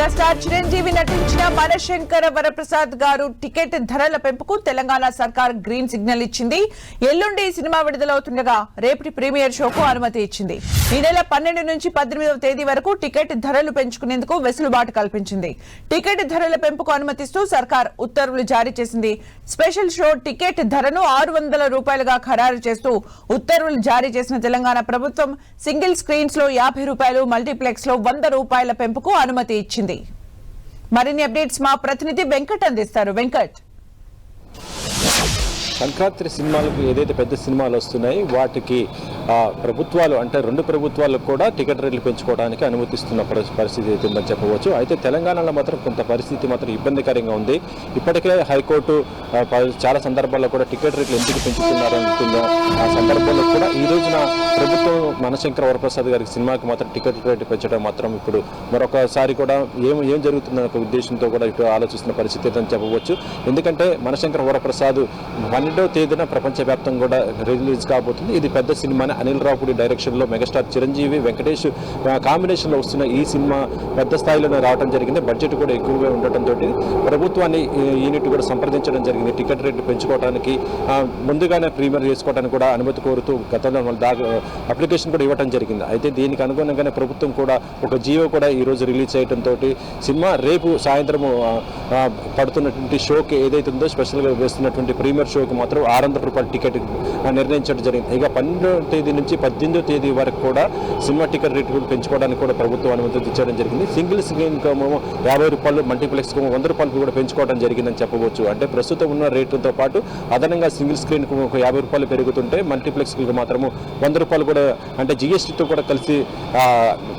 Megastar Chiranjeevi నటించిన మనశంకర వరప్రసాద్ గారు ticket ధరల పెంపుకు తెలంగాణ సర్కార్ గ్రీన్ సిగ్నల్ ఇచ్చింది. ఎల్లుండి సినిమా విడుదలవుతుండగా రేపటి ప్రీమియర్ షోకు అనుమతి ఇచ్చింది. ఈ నెల 12 నుంచి 18వ తేదీ వరకు టికెట్ ధరలు పెంచుకునేందుకు వెసులుబాటు కల్పించింది. టికెట్ ధరల పెంపుకు అనుమతిస్తూ సర్కార్ ఉత్తర్వులు జారీ చేసింది. స్పెషల్ షో టికెట్ ధరను 600 రూపాయలుగా ఖరారు చేస్తూ ఉత్తర్వులు జారీ చేసిన తెలంగాణ ప్రభుత్వం సింగిల్ స్క్రీన్స్ లో 50 రూపాయలు, మల్టీప్లెక్స్ లో 100 రూపాయల పెంపుకు అనుమతి ఇచ్చింది. మరిన్ని అప్డేట్స్ మా ప్రతినిధి వెంకట్ అందిస్తారు. వెంకట్, సంక్రాంతి సినిమాలకు ఏదైతే పెద్ద సినిమాలు వస్తున్నాయి వాటికి ప్రభుత్వాలు అంటే 2 ప్రభుత్వాలకు కూడా టికెట్ రేట్లు పెంచుకోవడానికి అనుమతిస్తున్న పరిస్థితి అయితే ఉందని చెప్పవచ్చు. అయితే తెలంగాణలో మాత్రం కొంత పరిస్థితి మాత్రం ఇబ్బందికరంగా ఉంది. ఇప్పటికే హైకోర్టు చాలా సందర్భాల్లో కూడా టికెట్ రేట్లు ఎందుకు పెంచుతున్నారు అంటుందో ఆ సందర్భంలో కూడా ఈ రోజున ప్రభుత్వం మనశంకర వరప్రసాద్ గారికి సినిమాకి మాత్రం టికెట్ రేట్లు పెంచడం మాత్రం ఇప్పుడు మరొకసారి కూడా ఏం జరుగుతుందన్న ఒక ఉద్దేశంతో కూడా ఇప్పుడు ఆలోచిస్తున్న పరిస్థితి అని చెప్పవచ్చు. ఎందుకంటే మనశంకర వరప్రసాద్ 12వ తేదీన ప్రపంచవ్యాప్తంగా కూడా రిలీజ్ కాబోతుంది. ఇది పెద్ద సినిమాని అనిల్ రావుపూడి డైరెక్షన్లో మెగాస్టార్ చిరంజీవి, వెంకటేష్ కాంబినేషన్లో వస్తున్న ఈ సినిమా పెద్ద స్థాయిలోనే రావడం జరిగింది. బడ్జెట్ కూడా ఎక్కువగా ఉండటంతో ప్రభుత్వాన్ని యూనిట్ కూడా సంప్రదించడం జరిగింది. టికెట్ రేట్లు పెంచుకోవడానికి ముందుగానే ప్రీమియర్ చేసుకోవడానికి కూడా అనుమతి కోరుతూ గతంలో అప్లికేషన్ కూడా ఇవ్వడం జరిగింది. అయితే దీనికి అనుగుణంగానే ప్రభుత్వం కూడా ఒక జియో కూడా ఈరోజు రిలీజ్ చేయడంతో సినిమా రేపు సాయంత్రం పడుతున్నటువంటి షోకి ఏదైతే ఉందో స్పెషల్గా వేస్తున్నటువంటి ప్రీమియర్ షోకి మాత్రం 600 రూపాయల టికెట్ నిర్ణయించడం జరిగింది. ఇక 12వ తేదీ నుంచి 18వ తేదీ వరకు కూడా సినిమా టికెట్ రేట్లు పెంచుకోవడానికి కూడా ప్రభుత్వం అనుమతి ఇచ్చడం జరిగింది. సింగిల్ స్క్రీన్ 50 రూపాయలు, మల్టీప్లెక్స్ 100 రూపాయలు కూడా పెంచుకోవడం జరిగిందని చెప్పవచ్చు. అంటే ప్రస్తుతం ఉన్న రేట్లతో పాటు అదనంగా సింగిల్ స్క్రీన్కు 50 రూపాయలు పెరుగుతుంటే మల్టీప్లెక్స్కి మాత్రము 100 రూపాయలు కూడా అంటే జిఎస్టీతో కూడా కలిసి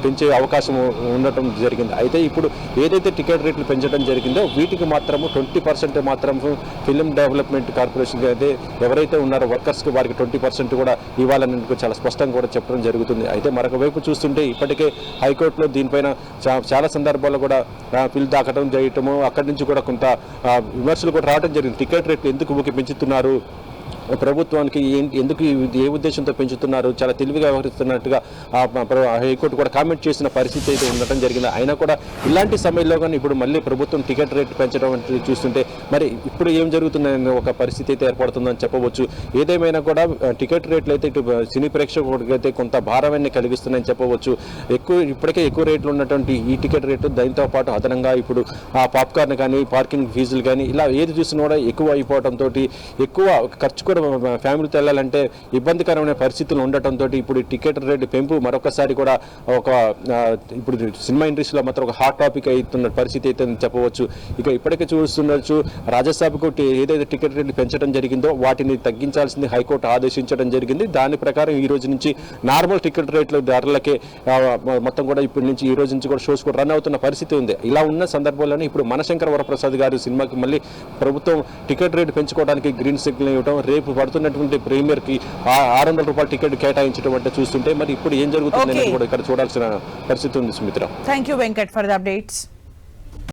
పెంచే అవకాశం ఉండటం జరిగింది. అయితే ఇప్పుడు ఏదైతే టికెట్ రేట్లు పెంచడం జరిగిందో వీటికి మాత్రము 20% మాత్రం ఫిల్మ్ డెవలప్మెంట్ కార్పొరేషన్ అయితే ఎవరైతే ఉన్నారో వర్కర్స్కి వారికి 20% కూడా ఇవ్వాలని చాలా స్పష్టంగా కూడా చెప్పడం జరుగుతుంది. అయితే మరొక వైపు చూస్తుంటే ఇప్పటికే హైకోర్టులో దీనిపైన చాలా సందర్భాల్లో కూడా పిల్ దాకడం చేయటము, అక్కడి నుంచి కూడా కొంత విమర్శలు కూడా రావడం జరిగింది. టికెట్ రేట్లు ఎందుకు పెంచుతున్నారు, ప్రభుత్వానికి ఎందుకు ఏ ఉద్దేశంతో పెంచుతున్నారు, చాలా తెలివిగా వ్యవహరిస్తున్నట్టుగా హైకోర్టు కూడా కామెంట్ చేసిన పరిస్థితి అయితే ఉండటం జరిగింది. అయినా కూడా ఇలాంటి సమయంలో కానీ ఇప్పుడు మళ్ళీ ప్రభుత్వం టికెట్ రేట్ పెంచడం అంటే చూస్తుంటే మరి ఇప్పుడు ఏం జరుగుతుందని ఒక పరిస్థితి అయితే ఏర్పడుతుందని చెప్పవచ్చు. ఏదేమైనా కూడా టికెట్ రేట్లు అయితే ఇటు సినీ ప్రేక్షకుడికి అయితే కొంత భారాన్ని కలిగిస్తున్నాయని చెప్పవచ్చు. ఇప్పటికే ఎక్కువ రేట్లు ఉన్నటువంటి ఈ టికెట్ రేటు దాంతో పాటు అదనంగా ఇప్పుడు పాప్కార్న్ కానీ, పార్కింగ్ ఫీజులు కానీ ఇలా ఏది చూసినా కూడా ఎక్కువ అయిపోవడంతో ఎక్కువ ఖర్చు కూడా ఫ్యామిలీతో వెళ్ళాలంటే ఇబ్బందికరమైన పరిస్థితులు ఉండటంతో ఇప్పుడు టికెట్ రేట్ పెంపు మరొకసారి కూడా ఇప్పుడు సినిమా ఇండస్ట్రీలో మాత్రం ఒక హాట్ టాపిక్ అవుతున్న పరిస్థితి అయితే చెప్పవచ్చు. ఇక ఇప్పటికే చూస్తుండొచ్చు రాజ్యసభకు ఏదైతే టికెట్ రేట్లు పెంచడం జరిగిందో వాటిని తగ్గించాల్సింది హైకోర్టు ఆదేశించడం జరిగింది. దాని ప్రకారం ఈ రోజు నుంచి నార్మల్ టికెట్ రేట్ల ధరలకే మొత్తం కూడా ఇప్పటి నుంచి ఈ రోజు నుంచి కూడా షోస్ కూడా రన్ అవుతున్న పరిస్థితి ఉంది. ఇలా ఉన్న సందర్భంలోనే ఇప్పుడు మనశంకర వరప్రసాద్ గారి సినిమాకి మళ్ళీ ప్రభుత్వం టికెట్ రేటు పెంచుకోవడానికి గ్రీన్ సిగ్నల్ ఇవ్వడం, రేపు పడుతున్నటువంటి ప్రీమియర్ కి 600 రూపాయల టికెట్ కేటాయించడం అంటే చూస్తుంటే మరి ఇప్పుడు ఏం జరుగుతుందని కూడా ఇక్కడ చూడాల్సిన పరిస్థితి ఉంది. Sumitra, thank you Venkat for the updates.